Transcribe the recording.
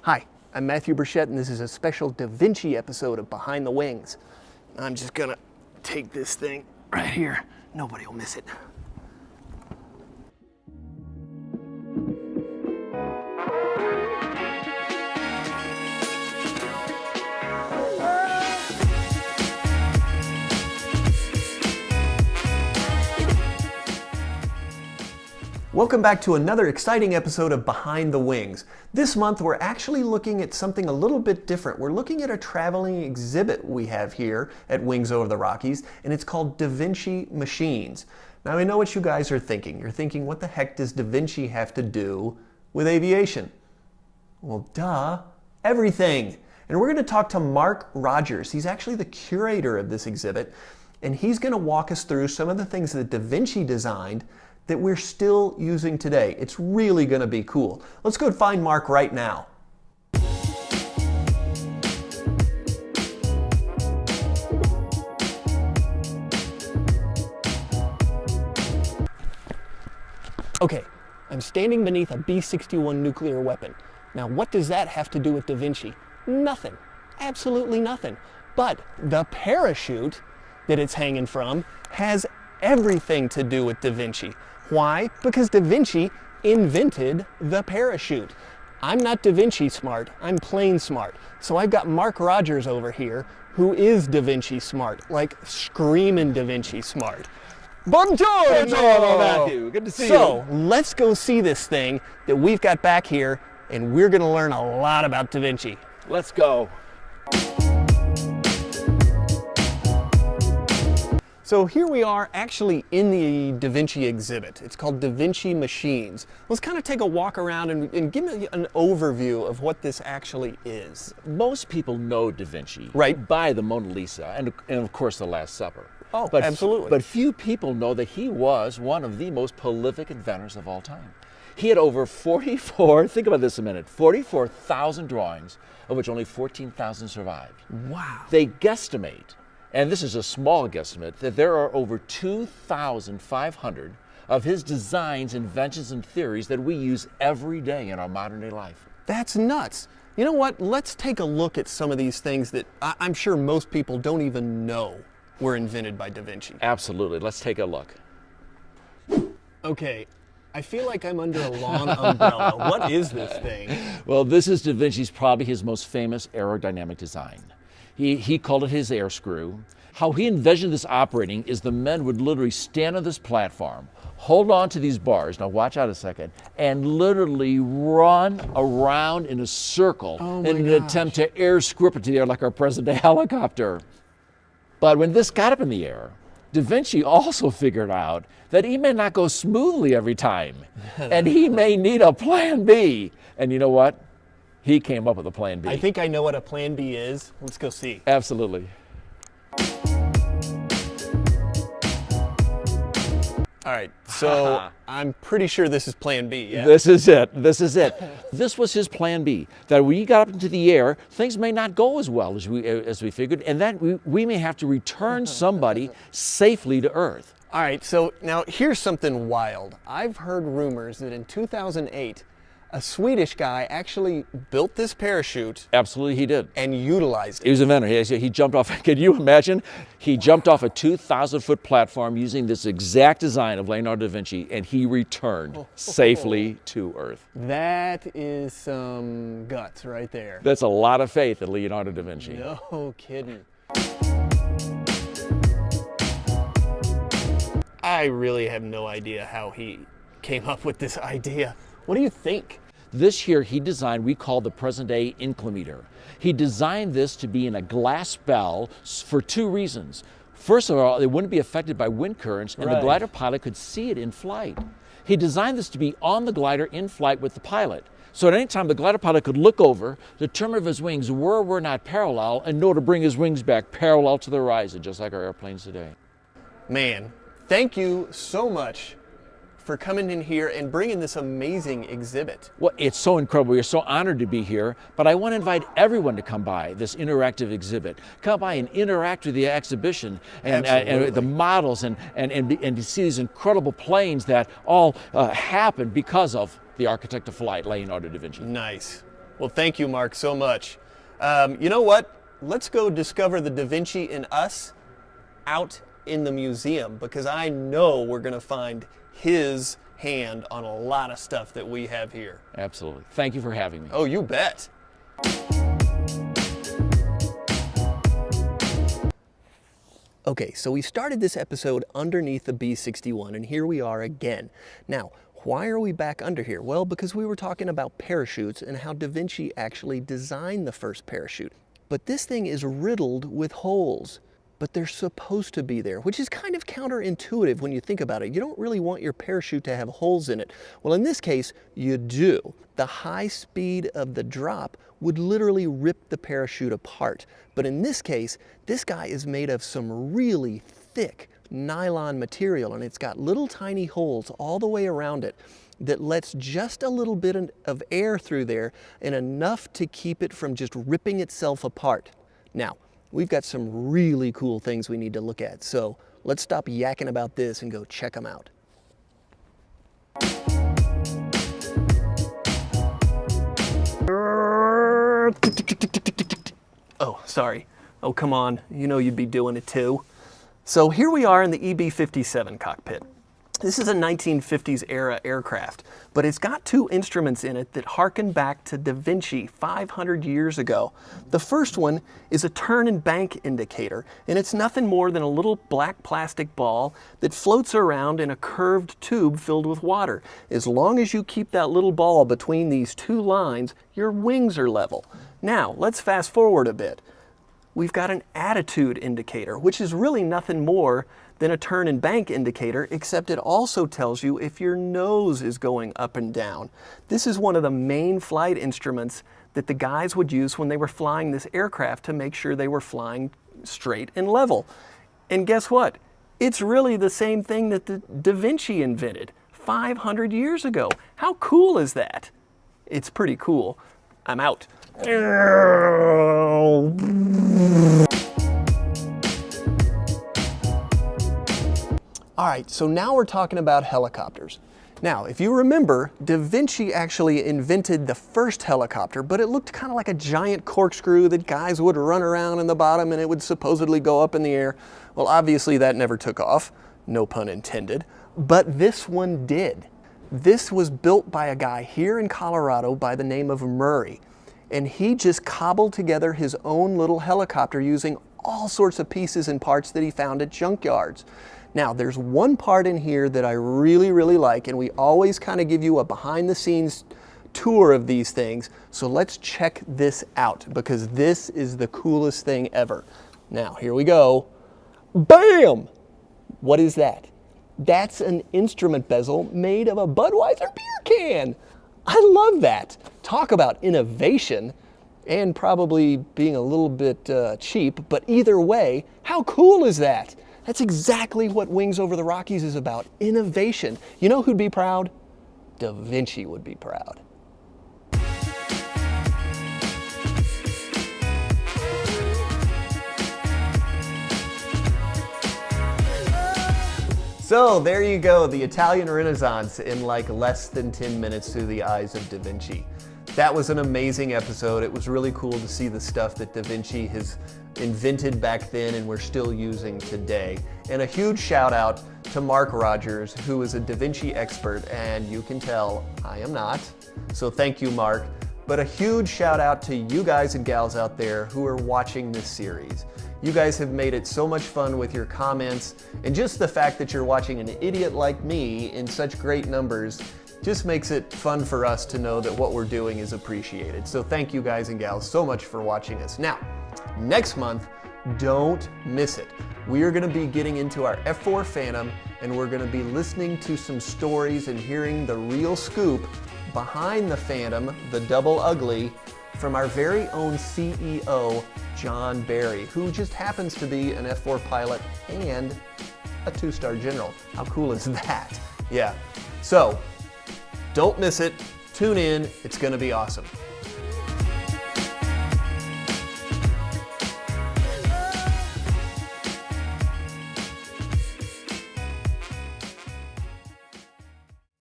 Hi, I'm Matthew Burchett, and this is a special DaVinci episode of Behind the Wings. I'm just gonna take this thing right here. Nobody will miss it. Welcome back to another exciting episode of Behind the Wings. This month we're actually looking at something a little bit different. We're looking at a traveling exhibit we have here at Wings Over the Rockies, and it's called DaVinci Machines. Now I know what you guys are thinking. You're thinking, what the heck does DaVinci have to do with aviation? Well, duh, everything. And we're going to talk to Mark Rogers. He's actually the curator of this exhibit, and he's going to walk us through some of the things that DaVinci designed that we're still using today. It's really going to be cool. Let's go find Mark right now. Okay, I'm standing beneath a B-61 nuclear weapon. Now, what does that have to do with DaVinci? Nothing. Absolutely nothing. But the parachute that it's hanging from has everything to do with DaVinci. Why? Because DaVinci invented the parachute. I'm not DaVinci smart, I'm plain smart. So I've got Mark Rogers over here, who is DaVinci smart, like screaming DaVinci smart. Buongiorno! Buongiorno, Matthew. Good to see you. So let's go see this thing that we've got back here, and we're gonna learn a lot about DaVinci. Let's go. So here we are actually in the DaVinci exhibit. It's called DaVinci Machines. Let's kind of take a walk around and give me an overview of what this actually is. Most people know DaVinci Right. by the Mona Lisa and of course the Last Supper. Oh, but absolutely. But few people know that he was one of the most prolific inventors of all time. He had over think about this a minute, 44,000 drawings, of which only 14,000 survived. Wow. They guesstimate, and this is a small guesstimate, that there are over 2,500 of his designs, inventions, and theories that we use every day in our modern day life. That's nuts. You know what? Let's take a look at some of these things that I'm sure most people don't even know were invented by DaVinci. Absolutely. Let's take a look. Okay, I feel like I'm under a long umbrella. What is this thing? Well, this is DaVinci's probably his most famous aerodynamic design. He called it his air screw. How he envisioned this operating is the men would literally stand on this platform, hold on to these bars, now watch out a second, and literally run around in a circle in an attempt to air screw up into the air like our present-day helicopter. But when this got up in the air, DaVinci also figured out that he may not go smoothly every time, and he may need a plan B. And you know what? He came up with a plan B. I think I know what a plan B is. Let's go see. Absolutely. All right, so I'm pretty sure this is plan B, yeah? This is it. This is it. This was his plan B, that when he got up into the air, things may not go as well as we figured, and that we may have to return somebody safely to Earth. All right, so now here's something wild. I've heard rumors that in 2008, a Swedish guy actually built this parachute. Absolutely, he did. And utilized it. He was an inventor. He jumped off, can you imagine? He jumped off a 2,000-foot platform using this exact design of Leonardo da Vinci, and he returned safely to Earth. That is some guts right there. That's a lot of faith in Leonardo da Vinci. No kidding. I really have no idea how he came up with this idea. What do you think? This here he designed, we call the present-day inclinometer. He designed this to be in a glass bell for two reasons. First of all, it wouldn't be affected by wind currents, and the glider pilot could see it in flight. He designed this to be on the glider in flight with the pilot. So at any time, the glider pilot could look over, determine if his wings were or were not parallel, and know to bring his wings back parallel to the horizon, just like our airplanes today. Man, thank you so much for coming in here and bringing this amazing exhibit. Well, it's so incredible. We're so honored to be here, but I want to invite everyone to come by this interactive exhibit. Come by and interact with the exhibition and the models and to see these incredible planes that all happened because of the architect of flight, Leonardo da Vinci. Nice. Well, thank you, Mark, so much. You know what? Let's go discover the DaVinci in us out in the museum, because I know we're going to find his hand on a lot of stuff that we have here. Absolutely. Thank you for having me. Oh, you bet. Okay, so we started this episode underneath the B-61, and here we are again. Now, why are we back under here? Well, because we were talking about parachutes and how DaVinci actually designed the first parachute. But this thing is riddled with holes, but they're supposed to be there, which is kind of counterintuitive when you think about it. You don't really want your parachute to have holes in it. Well, in this case, you do. The high speed of the drop would literally rip the parachute apart. But in this case, this guy is made of some really thick nylon material, and it's got little tiny holes all the way around it that lets just a little bit of air through there and enough to keep it from just ripping itself apart. Now, we've got some really cool things we need to look at, so let's stop yakking about this and go check them out. Oh, sorry. Oh, come on. You know you'd be doing it too. So here we are in the EB-57 cockpit. This is a 1950s era aircraft, but it's got two instruments in it that harken back to DaVinci 500 years ago. The first one is a turn and bank indicator, and it's nothing more than a little black plastic ball that floats around in a curved tube filled with water. As long as you keep that little ball between these two lines, your wings are level. Now, let's fast forward a bit. We've got an attitude indicator, which is really nothing more than a turn and bank indicator, except it also tells you if your nose is going up and down. This is one of the main flight instruments that the guys would use when they were flying this aircraft to make sure they were flying straight and level. And guess what? It's really the same thing that the DaVinci invented 500 years ago. How cool is that? It's pretty cool. I'm out. All right, so now we're talking about helicopters. Now, if you remember, DaVinci actually invented the first helicopter, but it looked kind of like a giant corkscrew that guys would run around in the bottom and it would supposedly go up in the air. Well, obviously that never took off, no pun intended, but this one did. This was built by a guy here in Colorado by the name of Murray, and he just cobbled together his own little helicopter using all sorts of pieces and parts that he found at junkyards. Now, there's one part in here that I really, really like, and we always kind of give you a behind-the-scenes tour of these things, so let's check this out, because this is the coolest thing ever. Now, here we go. Bam! What is that? That's an instrument bezel made of a Budweiser beer can. I love that. Talk about innovation, and probably being a little bit cheap, but either way, how cool is that? That's exactly what Wings Over the Rockies is about, innovation. You know who'd be proud? DaVinci would be proud. So there you go, the Italian Renaissance in like less than 10 minutes through the eyes of DaVinci. That was an amazing episode. It was really cool to see the stuff that DaVinci has invented back then and we're still using today. And a huge shout out to Mark Rogers, who is a DaVinci expert, and you can tell I am not. So thank you, Mark. But a huge shout out to you guys and gals out there who are watching this series. You guys have made it so much fun with your comments, and just the fact that you're watching an idiot like me in such great numbers just makes it fun for us to know that what we're doing is appreciated. So thank you guys and gals so much for watching us. Now, next month, don't miss it. We are going to be getting into our F4 Phantom, and we're going to be listening to some stories and hearing the real scoop behind the Phantom, the Double Ugly, from our very own CEO, John Barry, who just happens to be an F4 pilot and a 2-star general. How cool is that? Yeah. So, don't miss it. Tune in. It's going to be awesome.